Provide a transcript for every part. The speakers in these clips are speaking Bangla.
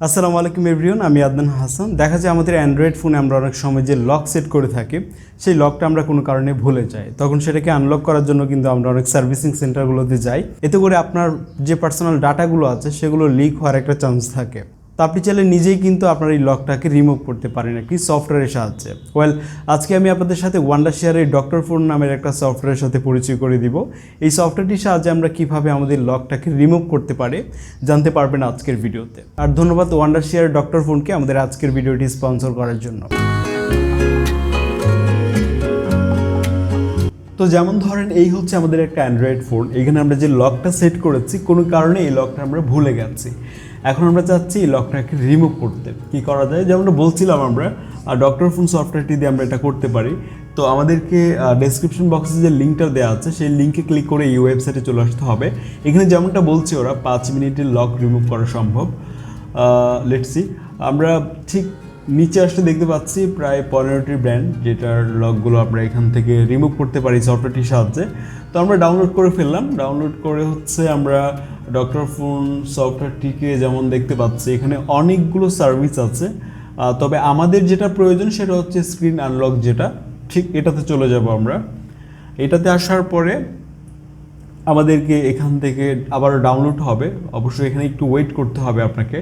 আসসালামু আলাইকুম এভরিওয়ান, আমি আদনান হাসান। দেখা যায় আমাদের অ্যান্ড্রয়েড ফোনে আমরা অনেক সময় যে লক সেট করে থাকি, সেই লকটা আমরা কোনো কারণে ভুলে যাই। তখন সেটাকে আনলক করার জন্য কিন্তু আমরা অনেক সার্ভিসিং সেন্টারগুলোতে যাই। এতে করে আপনার যে পার্সোনাল ডাটাগুলো আছে সেগুলো লিক হওয়ার একটা চান্স থাকে। তো আপনি চাইলে নিজেই কিন্তু আপনার এই লকটাকে রিমুভ করতে পারেন একটি সফটওয়্যারের সাহায্যে। আজকে আমি আপনাদের সাথে ওয়ান্ডারশেয়ারের ডক্টর ফোন নামের একটা সফটওয়্যারের সাথে পরিচয় করে দিব। এই সফটওয়্যারটির সাহায্যে আমরা কিভাবে আমাদের লকটাকে রিমুভ করতে পারি জানতে পারবেন আজকের ভিডিওতে। আর ধন্যবাদ ওয়ান্ডারশেয়ার ডক্টর ফোনকে আমাদের আজকের ভিডিওটি স্পন্সর করার জন্য। তো যেমন ধরেন, এই হচ্ছে আমাদের একটা অ্যান্ড্রয়েড ফোন। এখানে আমরা যে লকটা সেট করেছি, কোনো কারণে এই লকটা আমরা ভুলে গেছি। এখন আমরা চাচ্ছি এই লকটাকে রিমুভ করতে। কি করা যায়? যেমনটা বলছিলাম, আমরা ডক্টর ফোন সফটওয়্যারটি দিয়ে আমরা এটা করতে পারি। তো আমাদেরকে ডেসক্রিপশন বক্সে যে লিঙ্কটা দেওয়া আছে, সেই লিঙ্কে ক্লিক করে এই ওয়েবসাইটে চলে আসতে হবে। এখানে যেমনটা বলছে ওরা 5 মিনিটের লক রিমুভ করা সম্ভব। লেটস সি, আমরা ঠিক নিচে আসতে দেখতে পাচ্ছি প্রায় 15টি ব্র্যান্ড, যেটার লকগুলো আমরা এখান থেকে রিমুভ করতে পারি সফটওয়্যারটির সাহায্যে। তো আমরা ডাউনলোড করে ফেললাম। ডাউনলোড করে আমরা ডক্টর ফোন সফটওয়্যারটিকে যেমন দেখতে পাচ্ছি, এখানে অনেকগুলো সার্ভিস আছে। তবে আমাদের যেটা প্রয়োজন সেটা হচ্ছে স্ক্রিন আনলক, যেটা ঠিক এটাতে চলে যাব আমরা। এটাতে আসার পরে আমাদেরকে এখান থেকে আবার ডাউনলোড হবে। অবশ্যই এখানে একটু ওয়েট করতে হবে আপনাকে।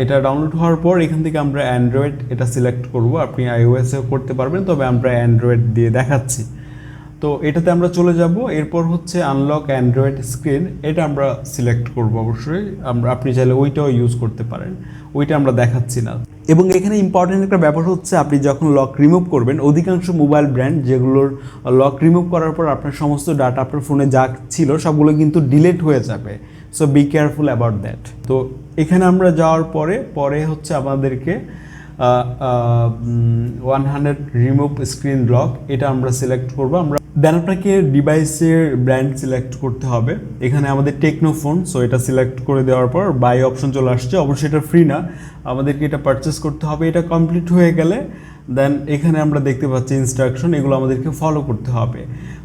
এটা ডাউনলোড হওয়ার পর এখান থেকে আমরা অ্যান্ড্রয়েড এটা সিলেক্ট করব। আপনি আইওএসেও করতে পারবেন, তবে আমরা অ্যান্ড্রয়েড দিয়ে দেখাচ্ছি। তো এটাতে আমরা চলে যাব। এরপর হচ্ছে আনলক অ্যান্ড্রয়েড স্ক্রিন, এটা আমরা সিলেক্ট করব। অবশ্যই আপনি চাইলে ওইটাও ইউজ করতে পারেন, ওইটা আমরা দেখাচ্ছি না। এবং এখানে ইম্পর্টেন্ট একটা ব্যাপার হচ্ছে, আপনি যখন লক রিমুভ করবেন, অধিকাংশ মোবাইল ব্র্যান্ড যেগুলোর লক রিমুভ করার পর আপনার সমস্ত ডাটা আপনার ফোনে যা ছিল সবগুলো কিন্তু ডিলিট হয়ে যাবে। So be careful about that. তো এখানে আমরা যাওয়ার পরে হচ্ছে আমাদেরকে 100 রিমুভ স্ক্রিন লক, এটা আমরা সিলেক্ট করব। আমরা দেন আপনাকে ডিভাইসের ব্র্যান্ড সিলেক্ট করতে হবে। এখানে আমাদের টেকনো ফোন, সো এটা সিলেক্ট করে দেওয়ার পর বাই অপশন চলে আসছে। অবশ্যই এটা ফ্রি না, আমাদেরকে এটা পারচেস করতে হবে। এটা কমপ্লিট হয়ে গেলে দেন এখানে আমরা দেখতে পাচ্ছি ইনস্ট্রাকশন, এগুলো আমাদেরকে ফলো করতে হবে।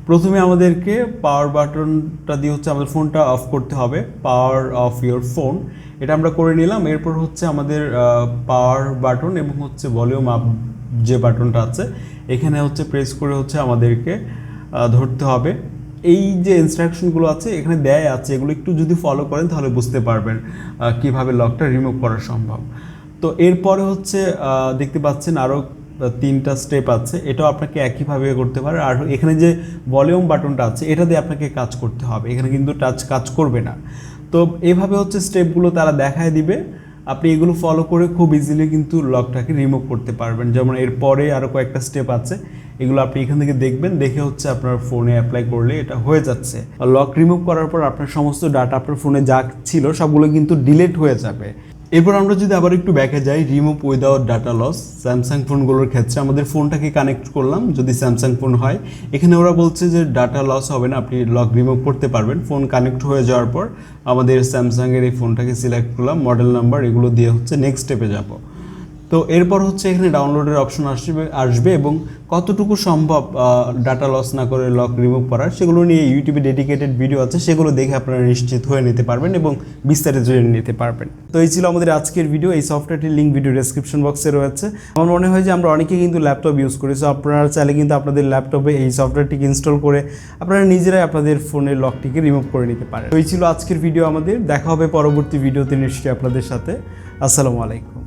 প্রথমে আমাদেরকে পাওয়ার বাটনটা দিয়ে হচ্ছে আমাদের ফোনটা অফ করতে হবে। পাওয়ার অফ ইওর ফোন, এটা আমরা করে নিলাম। এরপর হচ্ছে আমাদের পাওয়ার বাটন এবং হচ্ছে ভলিউম আপ যে বাটনটা আছে, এখানে হচ্ছে প্রেস করে হচ্ছে আমাদেরকে ধরতে হবে। এই যে ইনস্ট্রাকশনগুলো আছে এখানে দেয়া আছে, এগুলো একটু যদি ফলো করেন তাহলে বুঝতে পারবেন কিভাবে লকটা রিমুভ করা সম্ভব। তো এরপরে হচ্ছে দেখতে পাচ্ছেন আরও 3টা স্টেপ আছে, এটাও আপনাকে একইভাবে করতে পারে। আর এখানে যে ভলিউম বাটনটা আছে, এটা দিয়ে আপনাকে কাজ করতে হবে। এখানে কিন্তু টাচ কাজ করবে না। তো এইভাবে হচ্ছে স্টেপগুলো তারা দেখায় দিবে। আপনি এগুলো ফলো করে খুব ইজিলি কিন্তু লকটাকে রিমুভ করতে পারবেন। যেমন এরপরে আরও কয়েকটা স্টেপ আছে, এগুলো আপনি এখান থেকে দেখবেন, দেখে হচ্ছে আপনার ফোনে অ্যাপ্লাই করলে এটা হয়ে যাচ্ছে। লক রিমুভ করার পর আপনার সমস্ত ডাটা আপনার ফোনে যা ছিল সবগুলো কিন্তু ডিলিট হয়ে যাবে। এরপর আমরা যদি আবার একটু ব্যাকে যাই, remove without data loss. Samsung ফোনগুলোর ক্ষেত্রে আমাদের ফোনটাকে কানেক্ট করলাম, যদি স্যামসাং ফোন হয়, এখানে ওরা বলছে যে ডাটা লস হবে না, আপনি লক রিমুভ করতে পারবেন। ফোন কানেক্ট হয়ে যাওয়ার পর আমাদের স্যামসাংয়ের এই ফোনটাকে সিলেক্ট করলাম, মডেল নাম্বার এগুলো দিয়ে হচ্ছে নেক্সট স্টেপে যাব। তো এরপর হচ্ছে এখানে ডাউনলোডের অপশন আসবে এবং কতটুকু সম্ভব ডাটা লস না করে লক রিমুভ করার, সেগুলো নিয়ে ইউটিউবে ডেডিকেটেড ভিডিও আছে, সেগুলো দেখে আপনারা নিশ্চিত হয়ে নিতে পারবেন এবং বিস্তারিত জেনে নিতে পারবেন। তো এই ছিল আমাদের আজকের ভিডিও। এই সফটওয়্যারটির লিঙ্ক ভিডিও ডেসক্রিপশন বক্সে রয়েছে। আমার মনে হয় যে আমরা অনেকেই কিন্তু ল্যাপটপ ইউজ করি, সো আপনারা চাইলে কিন্তু আপনাদের ল্যাপটপে এই সফটওয়্যারটিকে ইনস্টল করে আপনারা নিজেরাই আপনাদের ফোনের লকটিকে রিমুভ করে নিতে পারেন। তো এই ছিল আজকের ভিডিও আমাদের। দেখা হবে পরবর্তী ভিডিওতে নিশ্চয়ই আপনাদের সাথে। আসসালামু আলাইকুম।